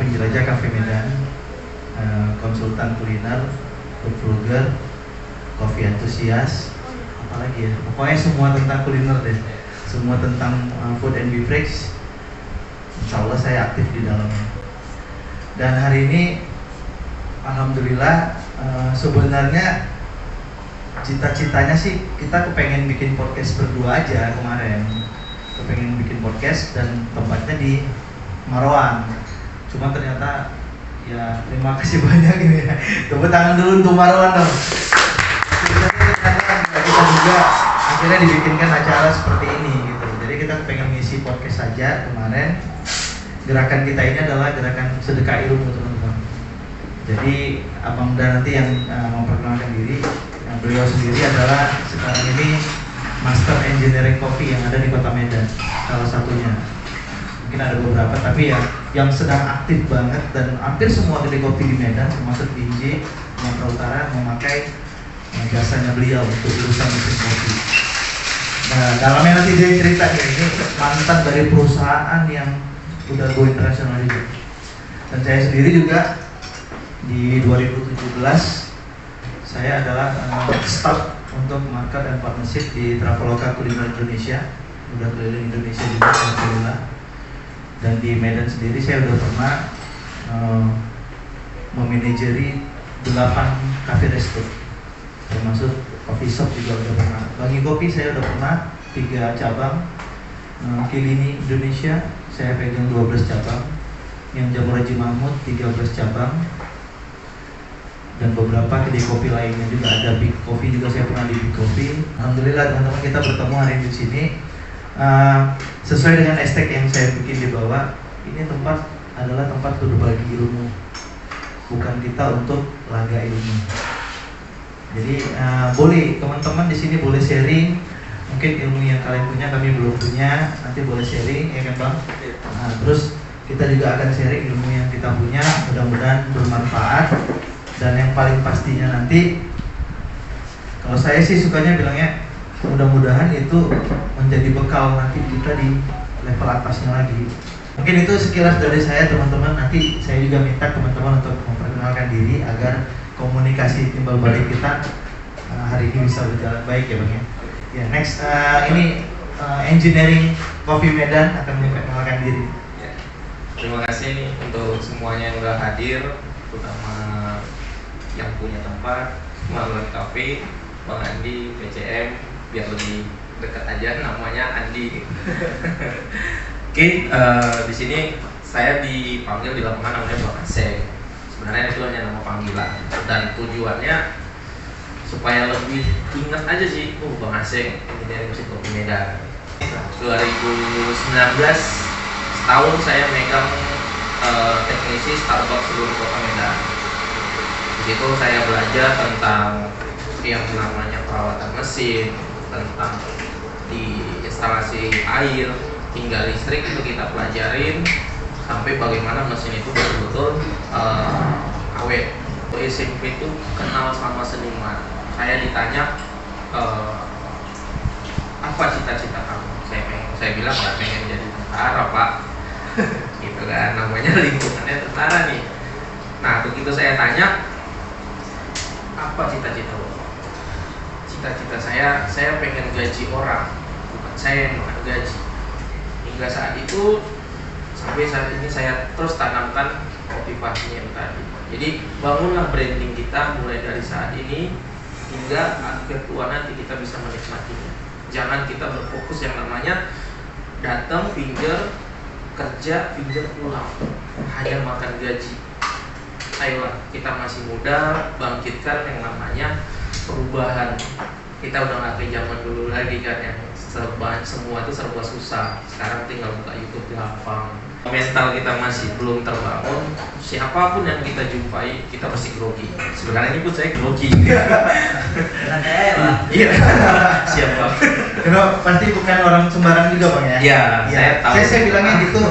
penjelajah Cafe Medan, konsultan kuliner, food vlogger, coffee enthusiast, apalagi ya, pokoknya semua tentang kuliner deh, semua tentang food and beverage. Insya Allah saya aktif di dalamnya. Dan hari ini, alhamdulillah, sebenarnya cita-citanya sih kita kepengen bikin podcast berdua aja kemarin, kepengen bikin podcast dan tempatnya di Marwan. Cuma ternyata ya terima kasih banyak ini ya. Tepuk tangan dulu untuk Marwan dong. Kita juga akhirnya dibikinkan acara seperti ini gitu. Jadi kita pengen ngisi podcast saja kemarin. Gerakan kita ini adalah gerakan sedekah ilmu, teman-teman. Jadi Abang Dan nanti yang memperkenalkan diri. Beliau sendiri adalah sekarang ini Master Engineering Coffee yang ada di Kota Medan, salah satunya. Mungkin ada beberapa, tapi ya yang sedang aktif banget dan hampir semua kedai kopi di Medan, termasuk Binjai, Sumatera Utara, memakai jasanya beliau untuk urusan mesin kopi. Nah, dalamnya nanti dia cerita nih, ini mantan dari perusahaan yang udah go internasional juga. Dan saya sendiri juga di 2017 saya adalah staff untuk market dan partnership di Traveloka Kuliner Indonesia, udah keliling Indonesia juga alhamdulillah. Dan di Medan sendiri saya udah pernah memanajeri 8 cafe resto, termasuk coffee shop juga udah pernah. Bagi kopi saya udah pernah 3 cabang, Kilini Indonesia saya pegang 12 cabang, yang Jamur Haji Mahmud 13 cabang, dan beberapa kedai kopi lainnya juga ada. Big Coffee juga saya pernah di Big Coffee. Alhamdulillah teman-teman kita bertemu hari di sini. Sesuai dengan hashtag yang saya bikin di bawah, ini tempat adalah tempat berbagi ilmu, bukan kita untuk laga ilmu. Jadi boleh teman-teman di sini boleh sharing, mungkin ilmu yang kalian punya kami belum punya, nanti boleh sharing ya kan Bang. Terus kita juga akan sharing ilmu yang kita punya, mudah-mudahan bermanfaat. Dan yang paling pastinya nanti, kalau saya sih sukanya bilangnya mudah-mudahan itu menjadi bekal nanti kita di level atasnya lagi. Mungkin itu sekilas dari saya teman-teman. Nanti saya juga minta teman-teman untuk memperkenalkan diri agar komunikasi timbal balik kita hari ini bisa berjalan baik ya Bang ya. Ya next ini Engineering Coffee Medan akan memperkenalkan diri. Ya. Terima kasih nih untuk semuanya yang udah hadir, terutama yang punya tempat, Marwan Cafe, Bang Andi, PCM, biar lebih dekat aja namanya Andi. Oke, di sini saya dipanggil di lapangan namanya Bang Aseng. Sebenarnya itu hanya nama panggilan dan tujuannya supaya lebih ingat aja sih, Bang Aseng ini dari Mesin Kopi Medan. 2019 setahun saya megang teknisi Starbucks seluruh Kota Medan. Di situ saya belajar tentang yang namanya perawatan mesin, tentang di instalasi air hingga listrik itu kita pelajarin, sampai bagaimana mesin itu betul-betul awet. SMP itu kenal sama seniman. Saya ditanya apa cita-cita kamu? Saya bilang nggak pengen jadi tentara Pak. Gitu kan, namanya lingkungannya tentara nih. Nah begitu saya tanya apa cita-cita lo? Cita-cita saya pengen gaji orang, bukan saya yang makan gaji. Hingga saat itu, sampai saat ini saya terus tanamkan motivasinya yang tadi. Jadi bangunlah branding kita mulai dari saat ini hingga akhir tua nanti kita bisa menikmatinya. Jangan kita berfokus yang namanya datang pinggir kerja pinggir pulang, hanya makan gaji. Ayolah, kita masih muda, bangkitkan yang namanya perubahan. Kita udah nggak kayak zaman dulu lagi kan, yang semua itu serba susah. Sekarang tinggal buka YouTube gampang. Mental kita masih belum terbangun. Siapapun yang kita jumpai, kita pasti grogi. Sebenarnya ini pun saya grogi. Iya. Siapa? Karena pasti bukan orang sembarang juga Bang ya. Iya. Saya tahu. Saya bilangnya gitu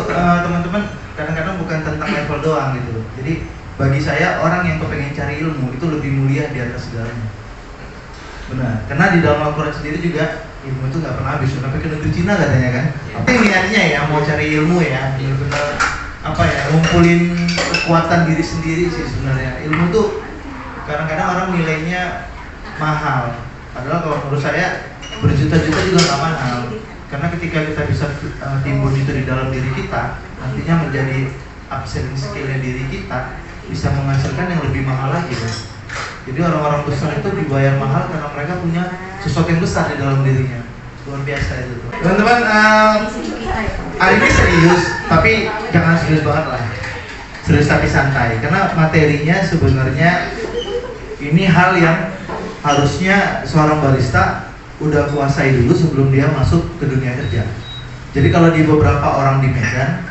teman-teman. Kadang-kadang bukan tentang level doang gitu. Jadi bagi saya orang yang kepengen cari ilmu itu lebih mulia di atas segalanya. Benar. Karena di dalam Al-Quran sendiri juga ilmu itu nggak pernah habis. Sampai ke negeri Cina katanya kan. Tapi niatnya ya mau cari ilmu ya, benar-benar apa ya, ngumpulin kekuatan diri sendiri sih sebenarnya. Ilmu tuh kadang-kadang orang nilainya mahal, padahal kalau menurut saya berjuta-juta juga nggak mahal, karena ketika kita bisa timbun itu di dalam diri kita, nantinya menjadi upselling skillnya diri kita, bisa menghasilkan yang lebih mahal lagi kan? Jadi orang-orang besar itu dibayar mahal karena mereka punya sesuatu yang besar di dalam dirinya. Luar biasa itu. Teman-teman, hari ini serius, tapi jangan serius banget lah. Serius tapi santai, karena materinya sebenarnya ini hal yang harusnya seorang barista udah kuasai dulu sebelum dia masuk ke dunia kerja. Jadi kalau di beberapa orang di Medan,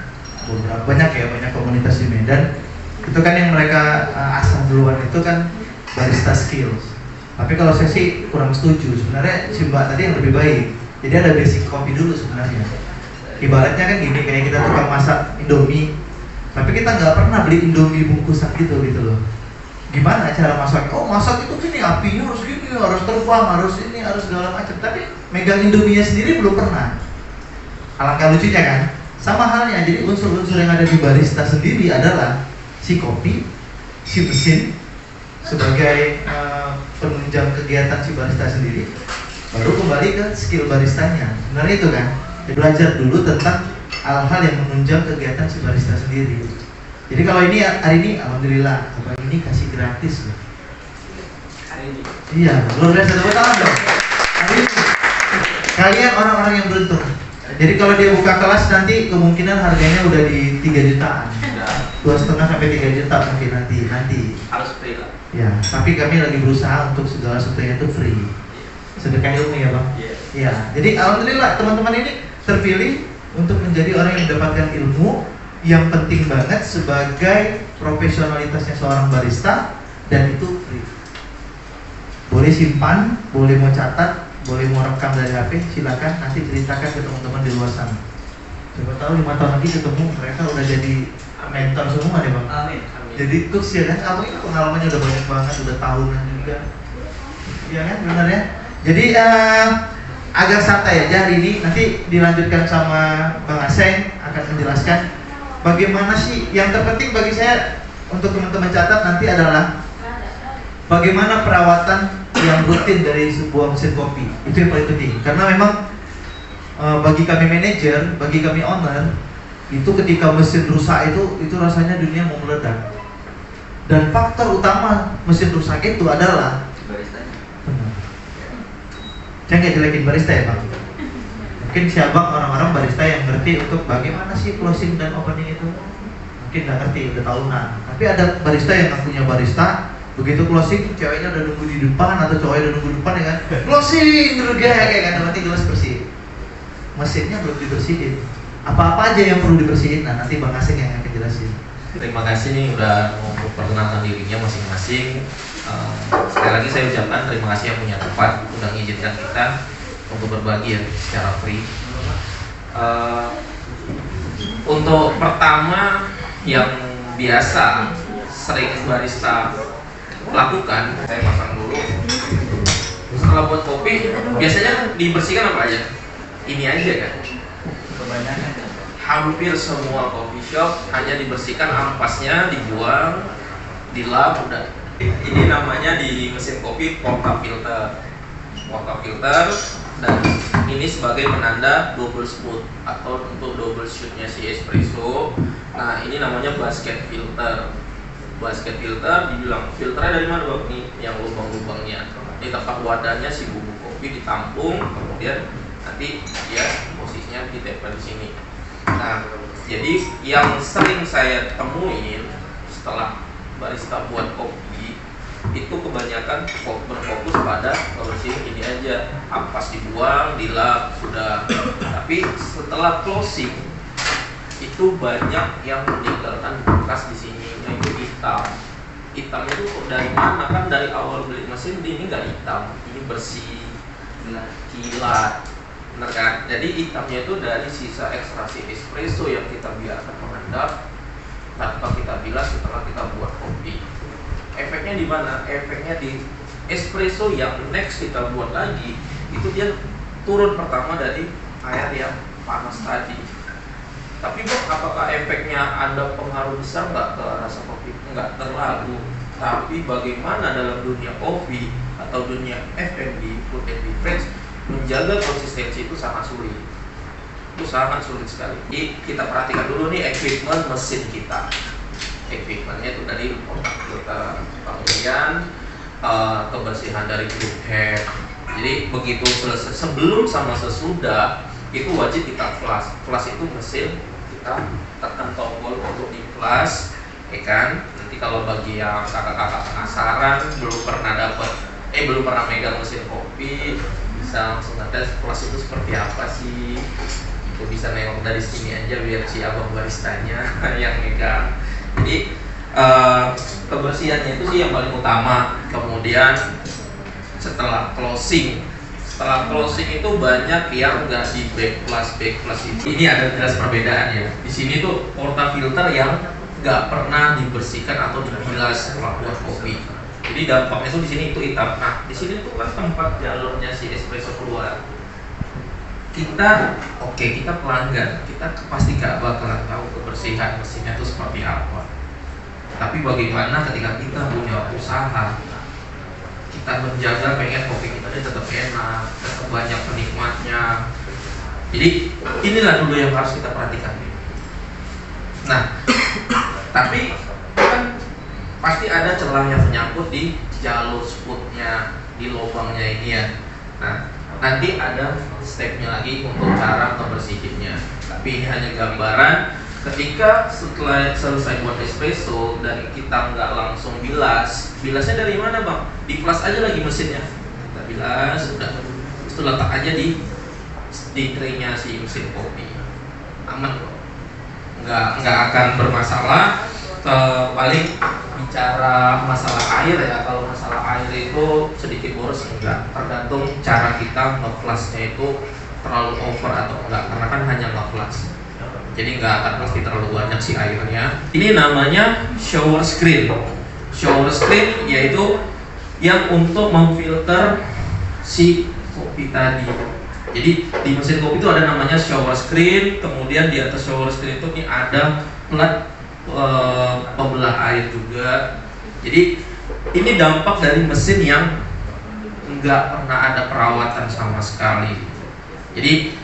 banyak komunitas di Medan, itu kan yang mereka asal duluan itu kan barista skills. Tapi kalau saya sih kurang setuju. Sebenarnya si Mbak tadi yang lebih baik. Jadi ada basic kopi dulu sebenarnya. Ibaratnya kan gini, kayak kita tukang masak Indomie, tapi kita nggak pernah beli Indomie bungkusan gitu loh. Gimana cara masak? Oh, masak itu gini, apinya harus gini, harus terbang, harus ini, harus segala macam. Tapi megang Indomie sendiri belum pernah. Alangkah lucunya kan? Sama halnya, jadi unsur-unsur yang ada di barista sendiri adalah si kopi, si mesin sebagai penunjang kegiatan si barista sendiri, baru kembali ke skill baristanya. Sebenarnya itu kan, belajar dulu tentang hal-hal yang menunjang kegiatan si barista sendiri. Jadi kalau ini hari ini alhamdulillah, hari ini kasih gratis loh. Hari ini. Iya, luar biasa, tepuk tangan dong. Hari ini kalian orang-orang yang beruntung. Jadi kalau dia buka kelas nanti kemungkinan harganya udah di 3 jutaan. 2,5 sampai 3 juta mungkin nanti. Harus free lah. Ya, tapi kami lagi berusaha untuk segala sesuatunya itu free. Sedekah ilmu ya Bang? Iya. Jadi alhamdulillah teman-teman ini terpilih untuk menjadi orang yang mendapatkan ilmu yang penting banget sebagai profesionalitasnya seorang barista, dan itu free. Boleh simpan, boleh mau catat, boleh mau rekam dari HP, silakan nanti ceritakan ke teman-teman di luar sana. Coba tahu 5 tahun lagi ketemu mereka udah jadi mentor semua deh Bang. Amin. Jadi coach ya kan, kamu ini pengalamannya udah banyak banget, udah tahunan juga. Iya kan, benar ya. Jadi agak santai aja hari ini, nanti dilanjutkan sama Bang Aseng akan menjelaskan bagaimana sih yang terpenting bagi saya untuk teman-teman catat nanti adalah bagaimana perawatan yang rutin dari sebuah mesin kopi. Itu yang paling penting, karena memang bagi kami manajer, bagi kami owner, itu ketika mesin rusak itu rasanya dunia mau meledak. Dan faktor utama mesin rusak itu adalah baristanya. Benar. Saya nggak jelekin barista ya Bang. Mungkin si Abang orang-orang barista yang ngerti untuk bagaimana sih closing dan opening itu. Mungkin nggak ngerti, udah tahunan. Tapi ada barista yang nggak punya barista, begitu closing ceweknya udah nunggu di depan atau cowoknya udah nunggu di depan ya kan. Closing dulu kayak kan, nanti gelas bersih. Mesinnya belum dibersihin. Apa-apa aja yang perlu dibersihin, nah nanti Bang Aseng yang akan jelasin. Terima kasih nih udah memperkenalkan dirinya masing-masing. Sekali lagi saya ucapkan terima kasih yang punya tempat udah mengizinkan kita untuk berbagi ya secara free. Untuk pertama yang biasa sering barista lakukan, saya pasang dulu. Setelah buat kopi, biasanya dibersihkan apa aja? Ini aja kan? Kebanyakan. Hampir semua coffee shop hanya dibersihkan ampasnya, dibuang, dilap, udah. Ini namanya di mesin kopi portafilter. Portafilter, dan ini sebagai penanda double smooth atau untuk double shootnya si espresso. Nah ini namanya basket filter. Basket filter dibilang filternya dari mana Bang? Ini yang lubang-lubangnya. Ini tempat wadahnya si bubuk kopi ditampung, kemudian nanti dia posisinya ditempel di sini. Nah, jadi yang sering saya temuin setelah barista buat kopi itu kebanyakan berfokus pada closing ini aja, ampas dibuang, dilap, sudah. Tapi setelah closing itu banyak yang meninggalkan bekas di sini, yaitu hitam. Hitam itu dari mana? Kan dari awal beli mesin ini nggak hitam, ini bersih, kilat. Benar kan? Jadi hitamnya itu dari sisa ekstraksi espresso yang kita biarkan mengendap tanpa kita bilas setelah kita buat kopi. Efeknya di mana? Efeknya di espresso yang next kita buat lagi, itu dia turun pertama dari air yang panas tadi. Tapi Bang, apakah efeknya ada pengaruh besar nggak ke rasa kopi? Nggak terlalu. Tapi bagaimana dalam dunia kopi atau dunia F&B, food and beverage, menjaga konsistensi itu sangat sulit. Itu sangat sulit sekali. Jadi kita perhatikan dulu nih equipment mesin kita. Equipmentnya itu tadi otak filter, kemudian kebersihan dari group head. Jadi begitu selesai, sebelum sama sesudah itu wajib kita flush. Flush itu mesin, kita tekan tombol untuk di flush, ya kan? Nanti kalau bagi yang kakak-kakak penasaran belum pernah megang mesin kopi, bisa langsung ngetes flush itu seperti apa sih. Itu bisa nengok dari sini aja biar si abang baristanya yang megang. Jadi kebersihannya itu sih yang paling utama. Kemudian setelah closing itu banyak yang nggak di backflush itu. Ini ada jelas perbedaannya. Di sini tuh portafilter yang nggak pernah dibersihkan atau dibilas setelah buat kopi. Jadi dampaknya tuh di sini itu hitam. Nah, di sini tuh kan tempat jalurnya si espresso keluar. Kita pelanggan, kita pasti gak bakalan tahu kebersihan mesinnya itu seperti apa. Tapi bagaimana ketika kita punya usaha, kita menjaga pengen kopi kita tetap enak, tetap banyak penikmatnya. Jadi inilah dulu yang harus kita perhatikan. Nah, tapi kan pasti ada celah yang menyangkut di jalur spoutnya, di lubangnya ini ya. Nah, nanti ada stepnya lagi untuk cara membersihinnya. Tapi ini hanya gambaran. Ketika setelah selesai buat espresso dan kita nggak langsung bilasnya dari mana bang? Di flash aja lagi mesinnya. Kita bilas, udah, itu letak aja di tray-nya si mesin kopi. Aman kok. Nggak akan bermasalah. Paling bicara masalah air ya, kalau masalah air itu sedikit boros enggak, tergantung cara kita nge-flushnya itu terlalu over atau enggak, karena kan hanya nge-flush, jadi enggak akan pasti terlalu banyak si airnya. Ini namanya shower screen. Shower screen yaitu yang untuk memfilter si kopi tadi. Jadi di mesin kopi itu ada namanya shower screen, kemudian di atas shower screen itu nih ada plat pembelah air juga. Jadi ini dampak dari mesin yang enggak pernah ada perawatan sama sekali. Jadi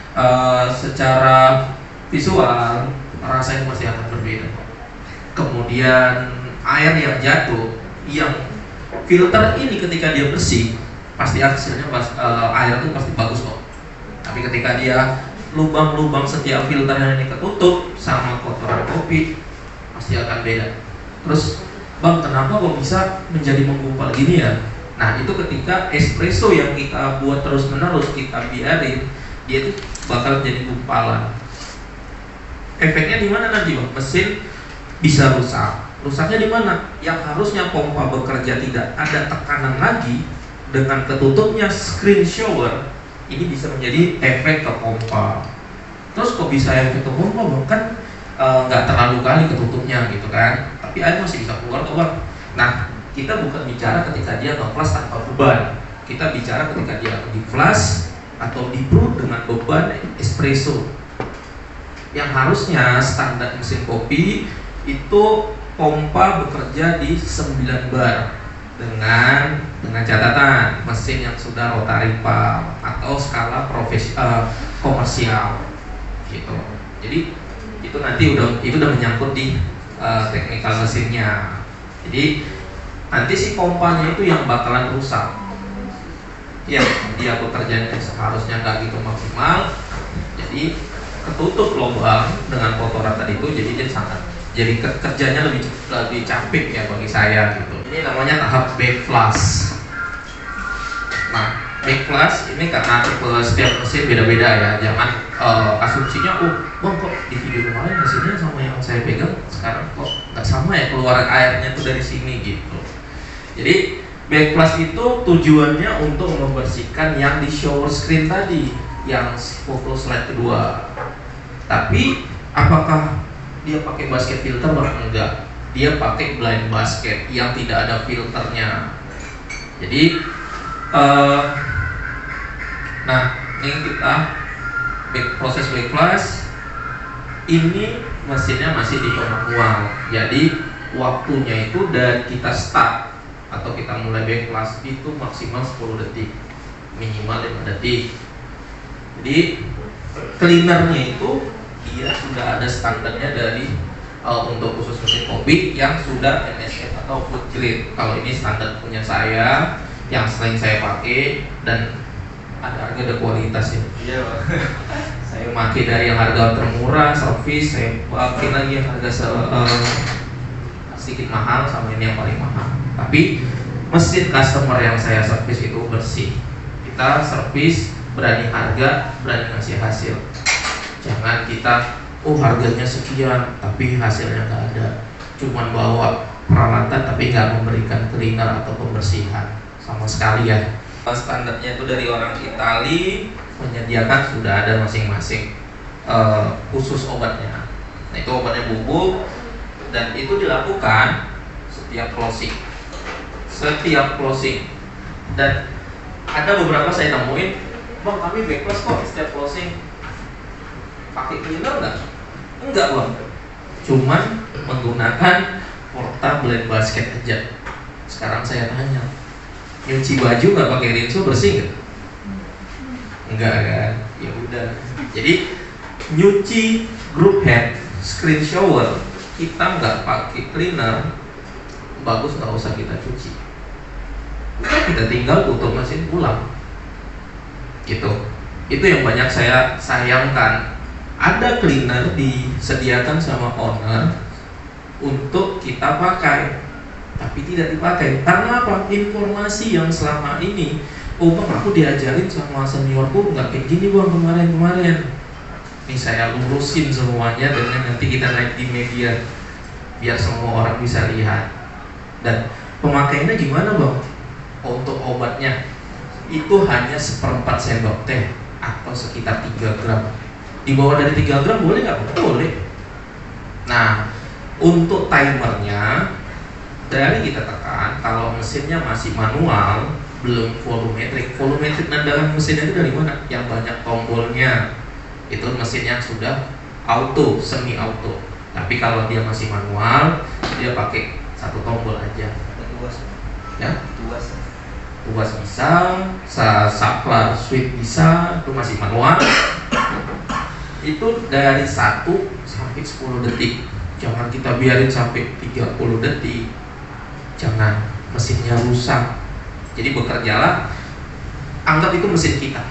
secara visual rasanya masih akan berbeda. Kemudian air yang jatuh, yang filter ini ketika dia bersih, pasti hasilnya air itu pasti bagus kok. Tapi ketika dia lubang-lubang setiap filternya ini ketutup sama kotoran kopi, pasti akan beda. Terus bang, kenapa kok bisa menjadi menggumpal gini ya? Nah, itu ketika espresso yang kita buat terus menerus kita biarin, dia itu bakal jadi gumpalan. Efeknya di mana nanti bang? Mesin bisa rusak. Rusaknya di mana? Yang harusnya pompa bekerja tidak ada tekanan lagi, dengan ketutupnya screen shower ini bisa menjadi efek ke pompa. Terus kok bisa efek ke pompa bang? Kan nggak terlalu kali ketutupnya gitu kan, tapi air masih bisa keluar kok bang. Nah, kita bukan bicara ketika dia nge-flush tanpa beban, kita bicara ketika dia di-flush atau di-brew dengan beban espresso. Yang harusnya standar mesin kopi itu pompa bekerja di 9 bar dengan catatan mesin yang sudah rotary pump atau skala komersial gitu. Jadi itu nanti udah menyangkut di teknikal mesinnya. Jadi nanti si pompanya itu yang bakalan rusak. Ya, dia bekerjanya seharusnya nggak gitu maksimal. Jadi ketutup lubang dengan kotoran tadi itu, jadi kerjanya lebih capek ya bagi saya gitu. Ini namanya tahap backflush. Nah, backflush ini karena tipe setiap mesin beda-beda ya. Jangan asumsinya, bang kok di video kemarin mesinnya sama yang saya pegang sekarang kok nggak sama ya keluaran airnya tuh dari sini gitu. Jadi backflush itu tujuannya untuk membersihkan yang di shower screen tadi, yang foto slide kedua. Tapi apakah dia pakai basket filter? Enggak, dia pakai blind basket yang tidak ada filternya. Jadi nah, ini kita proses backflush ini mesinnya masih di manual, jadi waktunya itu dari kita start atau kita mulai backflush itu maksimal 10 detik, minimal 5 detik. Jadi cleanernya itu dia sudah ada standarnya dari untuk khusus mesin kopi yang sudah NSF atau food grade. Kalau ini standar punya saya yang sering saya pakai dan ada kualitasnya. Iya, Pak. Saya pakai dari yang harga termurah, servis, saya pakai lagi yang harga sedikit mahal sama ini yang paling mahal. Tapi mesin customer yang saya servis itu bersih. Kita servis berani harga, berani ngasih hasil. Jangan kita harganya sekian tapi hasilnya nggak ada, cuman bawa peralatan tapi nggak memberikan cleaner atau pembersihan sama sekali ya. Standarnya itu dari orang Itali, menyediakan sudah ada masing-masing khusus obatnya. Nah itu obatnya bubuk dan itu dilakukan setiap closing dan ada beberapa saya temuin, bang kami backflush kok setiap closing pakai cleaner nggak? Enggak bang, cuman menggunakan Porta Blend Basket aja. Sekarang saya tanya, nyuci baju nggak pakai rinso bersih nggak? Enggak kan? Ya udah. Jadi nyuci group head, screen shower kita nggak pakai cleaner, bagus nggak usah kita cuci. Udah kita tinggal tutup mesin ulang. Gitu. Itu yang banyak saya sayangkan. Ada cleaner disediakan sama owner untuk kita pakai, tapi tidak dipakai. Karena apa? Informasi yang selama ini, bang aku diajarin sama seniorku nggak kayak gini bang kemarin. Ini saya lurusin semuanya dengan nanti kita naik di media biar semua orang bisa lihat. Dan pemakaiannya gimana bang? Untuk obatnya itu hanya 1/4 sendok teh atau sekitar 3 gram. Di bawah dari 3 gram boleh nggak? Boleh. Nah, untuk timernya dari kita tekan, kalau mesinnya masih manual, belum volumetric. Volumetric nandakan mesinnya itu dari mana? Yang banyak tombolnya. Itu mesin yang sudah auto, semi auto. Tapi kalau dia masih manual, dia pakai 1 tombol aja. Tuas. Ya? Tuas bisa, saklar switch bisa, itu masih manual. Itu dari 1 sampai 10 detik. Jangan kita biarin sampai 30 detik. Jangan, mesinnya rusak. Jadi bekerjalah, anggap itu mesin kita.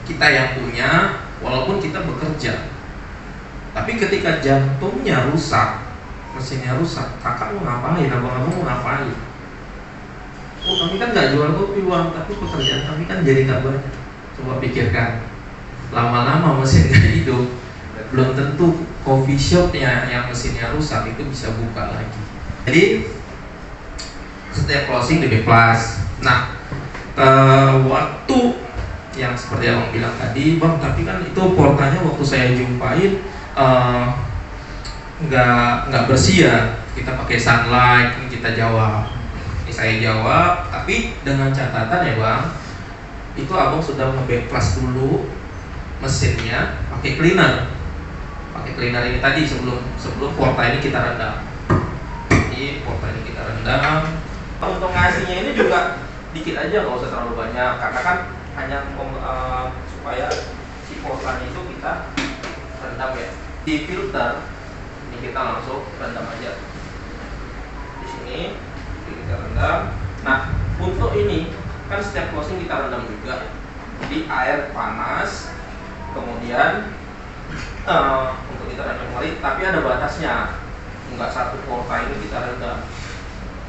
Kita yang punya, walaupun kita bekerja. Tapi ketika jantungnya rusak, mesinnya rusak, kakak mau ngapain, abang-abang mau ngapain? Kami kan nggak jual kopi bang, tapi pekerjaan kami kan jadi nggak banyak. Coba pikirkan. Lama-lama mesin kayak itu belum tentu coffee shopnya yang mesinnya rusak itu bisa buka lagi. Jadi setiap closing di backflush. Nah waktu yang seperti abang bilang tadi bang, tapi kan itu portanya waktu saya jumpain nggak bersih ya, kita pakai sunlight. Ini kita jawab, ini saya jawab, tapi dengan catatan ya bang, itu abang sudah nge-backflush dulu mesinnya pakai cleaner. Pakai cleaner ini tadi sebelum porta ini kita rendam. Jadi porta ini kita rendam. Untuk ngasihnya ini juga dikit aja, nggak usah terlalu banyak, karena kan hanya supaya si portanya itu kita rendam ya. Di filter ini kita langsung rendam aja. Di sini kita rendam. Nah untuk ini kan setiap closing kita rendam juga. Jadi air panas. Kemudian untuk kita rendam kembali, tapi ada batasnya. Enggak 1 porta ini kita rendam.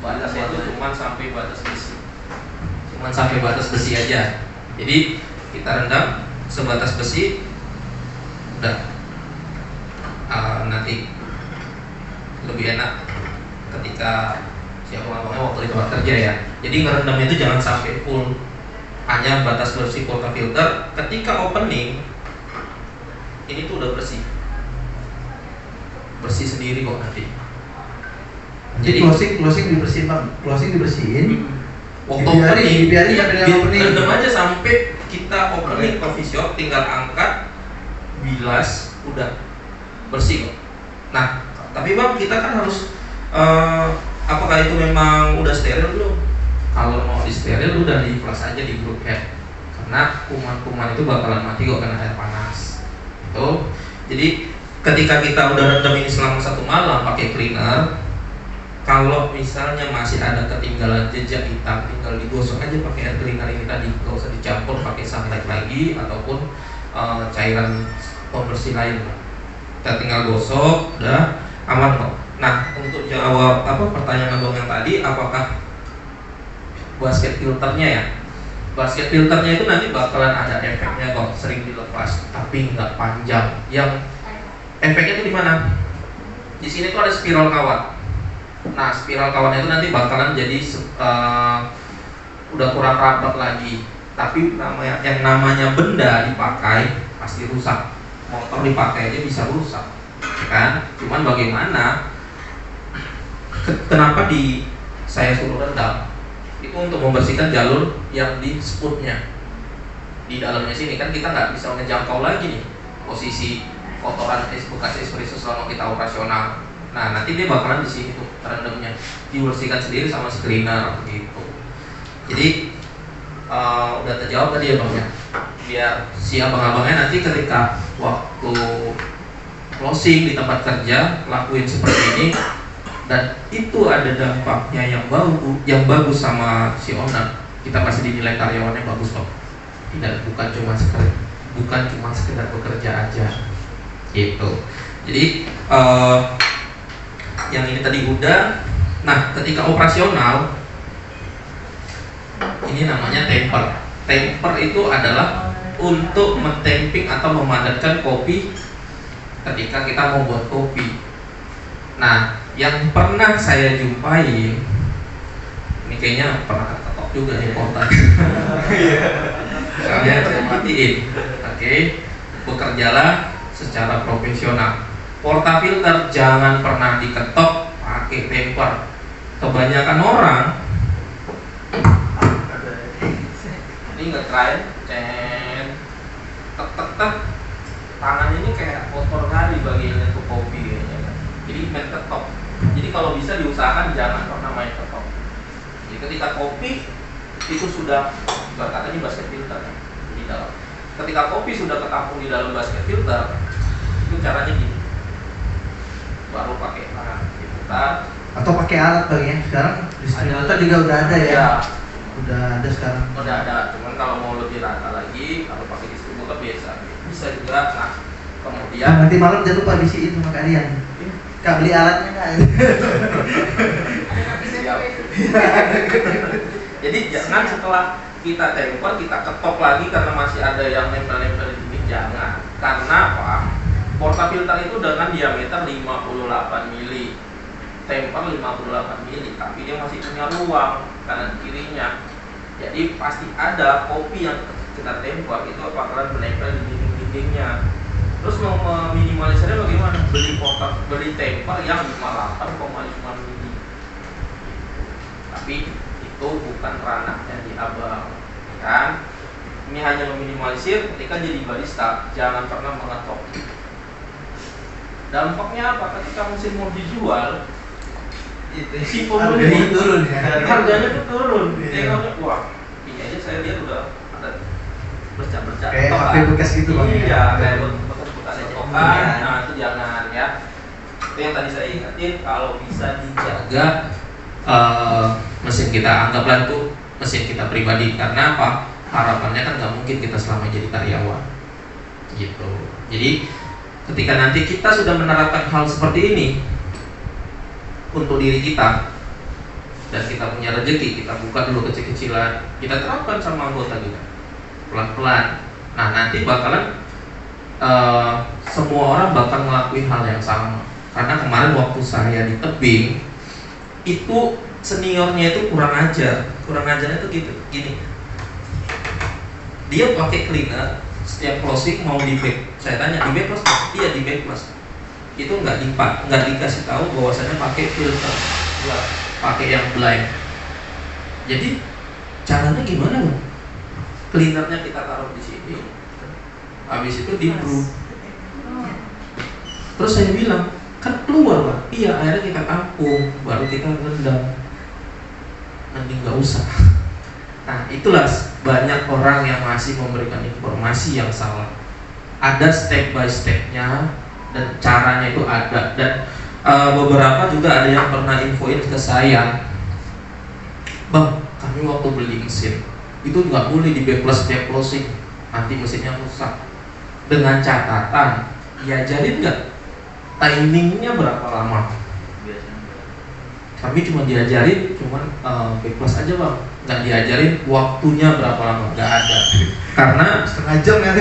Batasnya itu cuma sampai batas besi. Cuma sampai batas besi aja. Jadi kita rendam sebatas besi. Udah. Nanti lebih enak ketika siapa ngomongnya waktu di tempat kerja ya. Jadi ngerendamnya itu jangan sampai full. Hanya batas bersih porta filter. Ketika opening ini tuh udah bersih sendiri kok nanti. Jadi closing dibersihin bang, dibersihin. Waktu opening, rendam aja sampai kita opening coffee shop, tinggal angkat, bilas, udah bersih kok. Nah, tapi bang kita kan harus apakah itu memang udah steril belum? Kalau mau di steril udah di flush aja di group head, karena kuman-kuman itu bakalan mati kok kena air panas. Itu jadi ketika kita udah rendam ini selama 1 malam pakai cleaner, kalau misalnya masih ada ketinggalan jejak hitam, tinggal digosok aja pakai air cleaner ini tadi, nggak usah dicampur pakai sunlight lagi ataupun cairan pembersih lain. Kita tinggal gosok, udah aman kok. Nah, untuk jawab pertanyaan abang yang tadi, apakah basket filternya ya? Basket filternya itu nanti bakalan ada efeknya kok, sering dilepas, tapi nggak panjang. Yang efeknya itu di mana? Di sini tuh ada spiral kawat. Nah, spiral kawatnya itu nanti bakalan jadi udah kurang rapat lagi. Tapi yang namanya benda dipakai pasti rusak. Motor dipakai aja bisa rusak, kan? Cuman bagaimana? Kenapa saya suruh rendam? Itu untuk membersihkan jalur yang di sputnya. Di dalamnya sini kan kita nggak bisa ngejangkau lagi nih posisi kotoran bekas espresso selama kita operasional. Nah, nanti dia bakalan di sini tuh terendamnya, dibersihkan sendiri sama si cleaner gitu. Jadi udah terjawab tadi ya bang ya. Biar si abang-abangnya nanti ketika waktu closing di tempat kerja lakuin seperti ini, dan itu ada dampaknya yang bagus sama si owner, kita pasti dinilai karyawannya bagus kok. Tidak, bukan cuma sekedar bekerja aja gitu. Jadi yang ini tadi udah. Nah, ketika operasional ini namanya temper. Temper itu adalah untuk mentemping atau memadatkan kopi ketika kita mau buat kopi. Nah, yang pernah saya jumpai, ini kayaknya pernah ketok juga nih kontak. Soalnya saya matiin. Oke. Bekerjalah secara profesional. Portafilter jangan pernah diketok pakai temper. Kebanyakan orang ini nge-try tek tangan ini kayak kotor kali bagiannya tuh kopi kayaknya kan. Jadi main ketok. Jadi kalau bisa diusahakan jangan pernah main ketok. Jadi ketika kopi itu sudah, katanya basket filter ya, di dalam. Ketika kopi sudah ketampung di dalam basket filter, itu caranya gini. Baru pakai tangan diputar. Atau pakai alat bang ya. Sekarang distributor juga udah ada ya. Udah ada sekarang. Udah ada. Cuman kalau mau lebih rata lagi, kalau pakai distributor biasa bisa juga. Nah, kemudian nanti malam jangan lupa diisiin sama kalian. Kak beli alatnya nggak? Siap. Jadi jangan setelah kita temper kita ketok lagi karena masih ada yang nempel-nempel di sini, jangan. Karena apa? Portafilter itu dengan diameter 58 mili, temper 58 mili, tapi dia masih punya ruang kanan kirinya. Jadi pasti ada kopi yang kita temper itu bakalan menempel di dinding-dindingnya. Terus mau meminimalisirnya bagaimana? Beli temper yang 58,5 mili. Tapi itu bukan ranahnya di abang, kan? Ini hanya meminimalisir ketika jadi barista, jangan pernah mengetok. Dampaknya apa? Ketika mesin mau dijual, si pembeli turun ya. Harganya tuh turun. Dia ngomong, wah, ini aja saya lihat udah ada bercak-bercak. Kayak HP bekas gitu bang. Iya, kayak bekas tokan. Nah itu jangan ya. Itu yang tadi saya ingatin, kalau bisa dijaga mesin kita, anggaplah itu mesin kita pribadi. Karena apa? Harapannya kan nggak mungkin kita selama jadi karyawan gitu. Jadi ketika nanti kita sudah menerapkan hal seperti ini untuk diri kita dan kita punya rezeki, kita buka dulu kecil-kecilan, kita terapkan sama anggota kita pelan-pelan. Nah nanti bakalan semua orang bakal ngelakuin hal yang sama. Karena kemarin waktu saya di tebing itu seniornya itu kurang ajarnya itu gitu, gini. Dia pakai cleaner setiap closing mau di back. Saya tanya di back plus? Iya di back plus. Itu nggak dikasih tahu bahwasannya pakai filter, pakai yang blind. Jadi caranya gimana bang? Cleanernya kita taruh di sini, habis itu di brew. Terus saya bilang, kan keluar Pak. Iya, akhirnya kita tampung, baru kita rendam. Mending nggak usah. Nah, itulah banyak orang yang masih memberikan informasi yang salah. Ada step by stepnya dan caranya itu ada. Dan beberapa juga ada yang pernah infoin ke saya, Bang, kami waktu beli mesin itu nggak boleh di backlash closing, nanti mesinnya rusak. Dengan catatan, diajarin nggak timingnya berapa lama? Kami cuma diajarin backlash aja Bang, nggak diajarin waktunya berapa lama, nggak ada. Karena setengah jam ya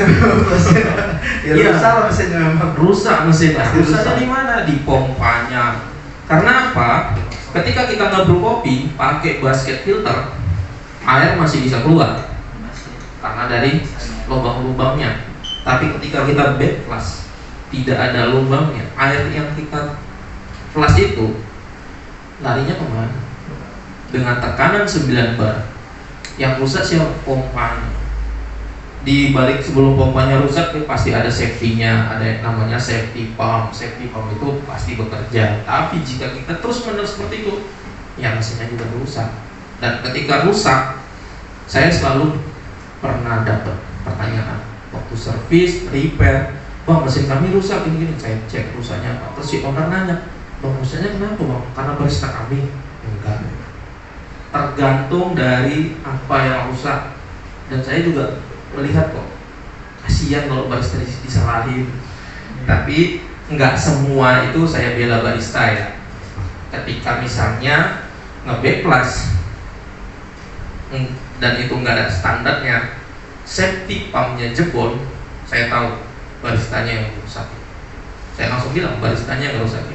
rusak mesinnya, memang rusak mesinnya. Rusaknya rusak. di mana? Di pompanya. Karena apa? Ketika kita ngebrew kopi pakai basket filter, air masih bisa keluar karena dari lubang-lubangnya. Tapi ketika kita backflash, tidak ada lubangnya, air yang kita flash itu larinya kemana? Dengan tekanan 9 bar. Yang rusak siapa? Pompanya. Di balik sebelum pompanya rusak pasti ada safety-nya, ada yang namanya safety pump. Safety pump itu pasti bekerja. Tapi jika kita terus-menerus seperti itu, ya mesinnya juga rusak. Dan ketika rusak, saya selalu pernah dapat pertanyaan waktu servis, repair, Bang mesin kami rusak ini. Saya cek rusaknya apa. Terus si owner nanya, Bang rusaknya kenapa Bang? Karena barista kami? Enggak. Tergantung dari apa yang rusak. Dan saya juga melihat kok, kasihan kalau barista disalahin. Tapi nggak semua itu saya bela barista ya. Ketika misalnya nge-backlash dan itu nggak ada standarnya, safety pumpnya jebol, saya tahu baristanya yang rusak. Saya langsung bilang baristanya yang rusak.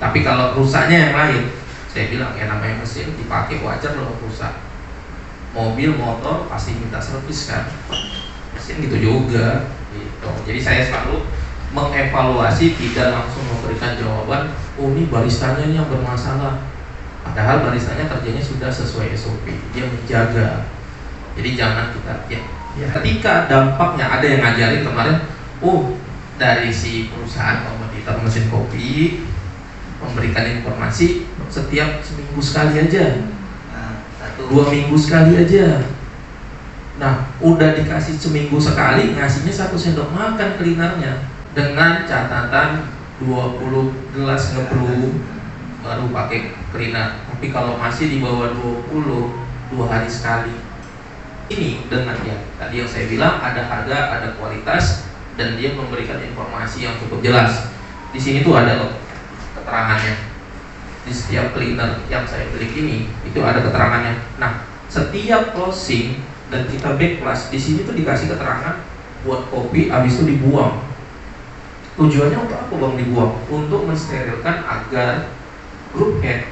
Tapi kalau rusaknya yang lain, saya bilang ya namanya mesin dipakai wajar loh rusak. Mobil, motor pasti minta servis kan. Mesin gitu juga gitu. Jadi saya selalu mengevaluasi, tidak langsung memberikan jawaban, oh ini baristanya yang bermasalah. Padahal baristanya kerjanya sudah sesuai SOP, dia menjaga. Jadi jangan kita ya. Ketika dampaknya ada yang ngajarin kemarin, oh dari si perusahaan komoditor mesin kopi memberikan informasi setiap seminggu sekali aja, 2 minggu sekali aja. Nah, udah dikasih seminggu sekali, ngasihnya 1 sendok makan cleanernya dengan catatan 20 gelas ngebrew baru pakai cleaner. Tapi kalau masih di bawah 20, 2 hari sekali. Ini dengan ya tadi yang saya bilang ada harga, ada kualitas, dan dia memberikan informasi yang cukup jelas. Di sini tuh ada loh keterangannya. Di setiap cleaner yang saya beli ini itu ada keterangannya. Nah, setiap closing dan kita backflash di sini tuh dikasih keterangan buat kopi, habis itu dibuang. Tujuannya untuk apa Bang dibuang? Untuk mensterilkan agar group head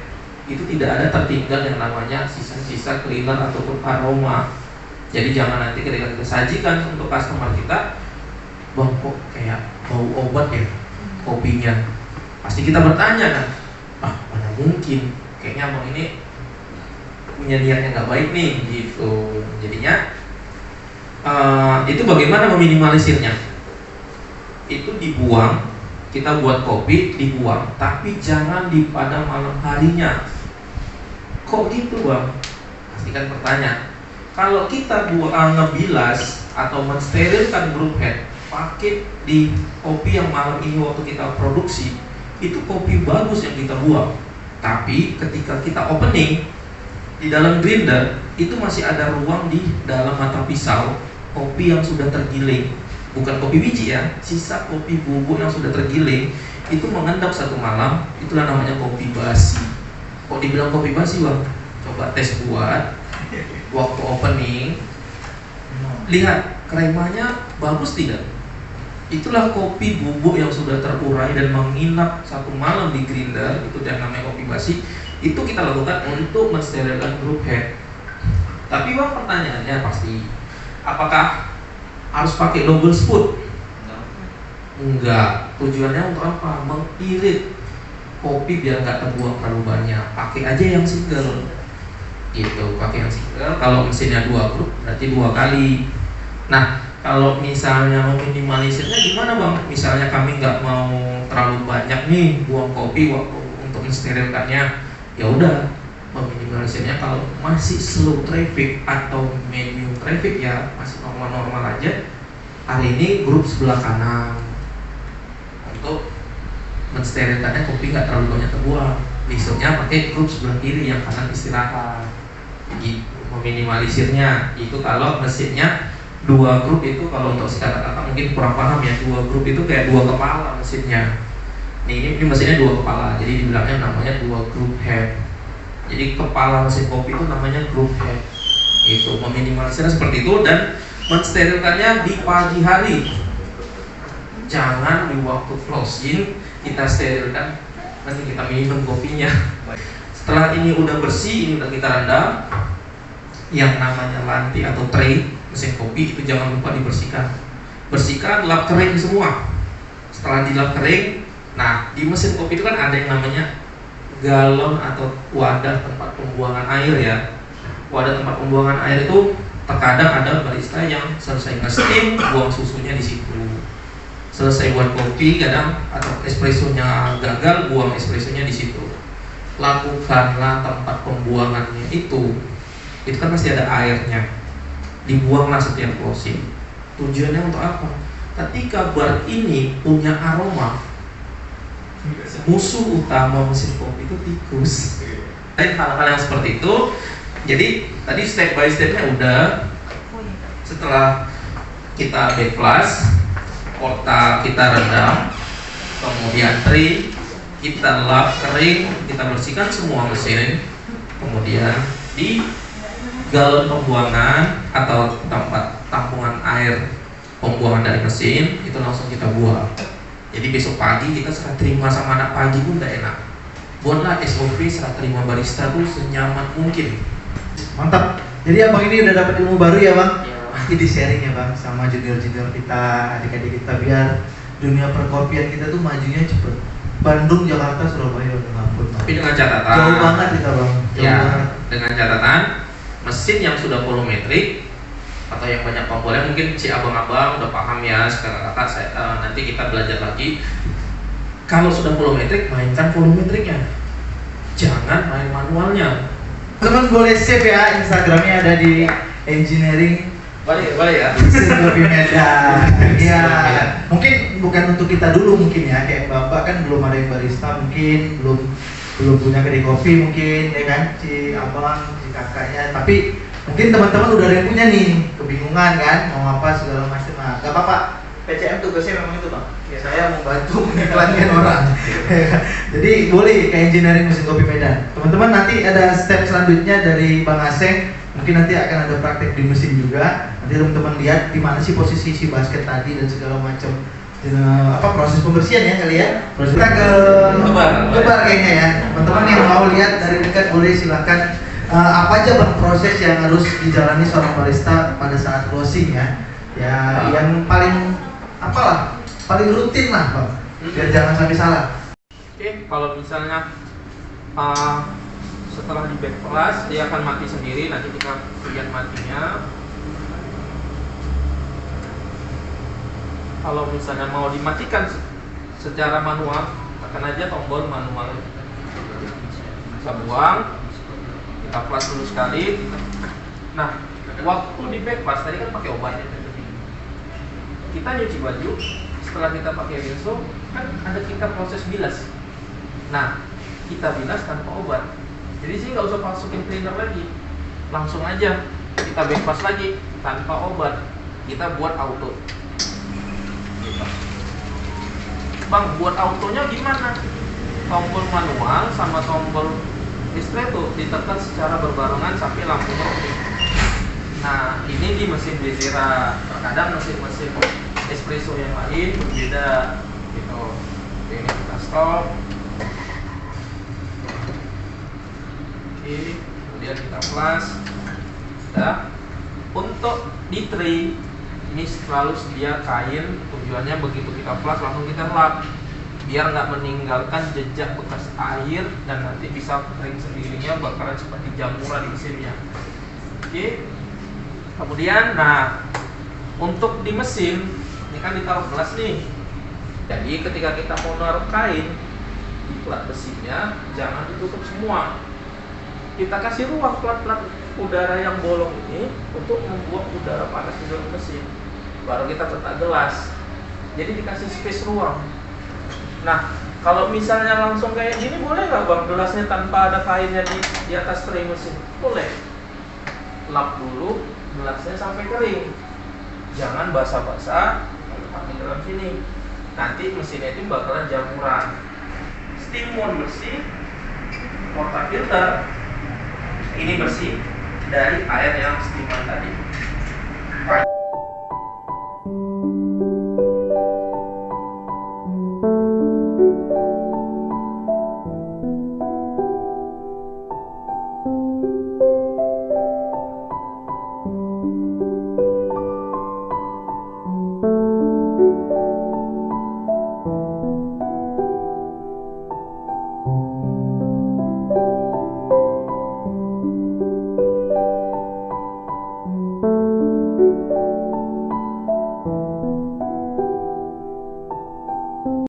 itu tidak ada tertinggal yang namanya sisa-sisa cleaner ataupun aroma. Jadi jangan nanti ketika kita sajikan untuk customer kita, Bang kok kayak bau obat ya kopinya. Pasti kita bertanya kan, mana mungkin, kayaknya Bang ini punya niat yang nggak baik nih gitu. Jadinya itu bagaimana meminimalisirnya? Itu dibuang, kita buat kopi dibuang, tapi jangan di pada malam harinya. Kok gitu Bang? Pasti kan bertanya. Kalau kita ngebilas atau mensterilkan group head pakai di kopi yang malam ini waktu kita produksi, itu kopi bagus yang kita buang. Tapi ketika kita opening di dalam grinder, itu masih ada ruang di dalam mata pisau kopi yang sudah tergiling, bukan kopi biji ya, sisa kopi bubuk yang sudah tergiling itu mengendap 1 malam. Itulah namanya kopi basi. Kok dibilang kopi basi Bang? Coba tes buat waktu opening, lihat kremanya bagus tidak? Itulah kopi bubuk yang sudah terurai dan menginap 1 malam di grinder, itu yang namanya kopi basi. Itu kita lakukan untuk mensterilkan group head. Tapi Bang, pertanyaannya pasti, apakah harus pakai double spoon? Enggak. Tujuannya untuk apa? Mengirit kopi biar nggak terbuang terlalu banyak. Pakai aja yang single. Gitu, pakai yang single. Kalau mesinnya 2 grup berarti 2 kali. Nah, Kalau misalnya meminimalisirnya gimana bang? Misalnya kami nggak mau terlalu banyak nih buang kopi waktu untuk mensterilkannya, ya udah meminimalisirnya kalau masih slow traffic atau medium traffic ya masih normal-normal aja. Hari ini grup sebelah kanan untuk mensterilkannya kopi nggak terlalu banyak terbuang. Besoknya pakai grup sebelah kiri yang kanan istirahat. Gitu, meminimalisirnya itu kalau mesinnya dua grup itu, kalau untuk kata-kata mungkin kurang paham ya, dua grup itu kayak dua kepala mesinnya. Ini mesinnya dua kepala, jadi dibilangnya namanya dua group head. Jadi kepala mesin kopi itu namanya group head. Itu meminimalisirnya seperti itu, dan mensterilkannya di pagi hari. Jangan di waktu closing kita sterilkan, nanti kita minum kopinya. Setelah ini udah bersih, ini udah kita rendam, yang namanya lanti atau tray mesin kopi itu jangan lupa dibersihkan. Bersihkan, lap kering semua. Setelah dilap kering, nah di mesin kopi itu kan ada yang namanya galon atau wadah tempat pembuangan air ya. Wadah tempat pembuangan air itu terkadang ada barista yang selesai nge-steam buang susunya di situ. Selesai buat kopi kadang atau espressonya gagal, buang espressonya di situ. Lakukanlah tempat pembuangannya itu kan pasti ada airnya, dibuanglah setiap closing. Tujuannya untuk apa? Ketika bar ini punya aroma, musuh utama mesin kopi itu tikus. Dan hal-hal yang seperti itu. Jadi tadi step by stepnya udah. Setelah kita backflash, kota kita rendam, kemudian trim, kita lap kering, kita bersihkan semua mesin, kemudian di galon pembuangan atau tempat tampungan air pembuangan dari mesin itu langsung kita buang. Jadi besok pagi kita serah terima sama anak pagi pun tidak enak. Buatlah SOP serah terima barista tuh senyaman mungkin. Mantap. Jadi abang ini udah dapat ilmu baru ya bang? Ya. Nanti di sharing ya bang sama junior-junior kita, adik-adik kita, biar dunia perkopian kita tuh majunya cepet. Bandung, Jakarta, Surabaya udah ngampun. Tapi dengan catatan. Jauh banget kita bang. Jauh ya, banget. dengan catatan mesin yang sudah volumetrik atau yang banyak komponen, mungkin si abang-abang udah paham ya. Sekarang kakak nanti kita belajar lagi. Kalau sudah volumetrik, mainkan volumetriknya, jangan main manualnya. Teman boleh save ya, Instagramnya ada di engineering. Boleh ya. Mesin kopi Medan. Iya. Mungkin bukan untuk kita dulu mungkin ya, kayak bapak kan belum ada yang barista, mungkin belum punya kedai kopi mungkin ya kan, si abang, si kakaknya. Tapi mungkin teman-teman udah ada yang punya nih, kebingungan kan, mau apa segala macam. Nah, gak apa-apa. PCM tugasnya memang itu bang. Ya, saya membantu mengiklankan orang. Jadi boleh kayak engineering mesin kopi Medan. Teman-teman nanti ada step selanjutnya dari Bang Aseng. Mungkin nanti akan ada praktek di mesin juga. Nanti teman-teman lihat di mana sih posisi si basket tadi dan segala macam. Proses pembersihan ya kali ya. Kita ke Gebar kayaknya ya. Teman-teman yang mau lihat dari dekat boleh silakan. Apa aja bang proses yang harus dijalani seorang barista pada saat closing ya? Ya yang paling rutin lah bang, biar jangan sampai salah. Oke, kalau misalnya setelah di backflash dia akan mati sendiri, nanti kita lihat matinya. Kalau misalnya mau dimatikan secara manual, tekan aja tombol manual. Bisa buang, kita flash dulu sekali. Nah, waktu di backflash tadi kan pakai obat. Kita nyuci baju, setelah kita pakai Winso, kan ada kita proses bilas. Nah, kita bilas tanpa obat. Jadi sih nggak usah masukin cleaner lagi, langsung aja kita backflash lagi tanpa obat. Kita buat auto. Bang, buat autonya gimana? Tombol manual sama tombol ristretto ditekan secara berbarengan sampai lampu merah. Nah, ini di mesin Bezera. Terkadang mesin-mesin espresso yang lain berbeda gitu. Oke, ini kita stop. Oke, kemudian kita flash. Sudah. Untuk di tray ini selalu sedia kain. Tujuannya begitu kita flash langsung kita lap, biar nggak meninggalkan jejak bekas air dan nanti bisa kering sendirinya, bakaran seperti jamuran di mesinnya. Oke. Kemudian, nah Untuk di mesin, ini kan ditaruh gelas nih. Jadi ketika kita mau naruh kain di plat besinya, jangan ditutup semua. Kita kasih ruang plat-plat udara yang bolong ini untuk membuang udara panas di dalam mesin. Baru kita cetak gelas. Jadi dikasih space ruang. Nah, kalau misalnya langsung kayak gini, boleh nggak bang gelasnya tanpa ada kainnya di atas tray mesin? Boleh. Lap dulu gelasnya sampai kering. Jangan basah-basah di dalam sini. Nanti mesinnya itu bakalan jamuran. Steam mode bersih, porta filter ini bersih dari air yang steaman tadi.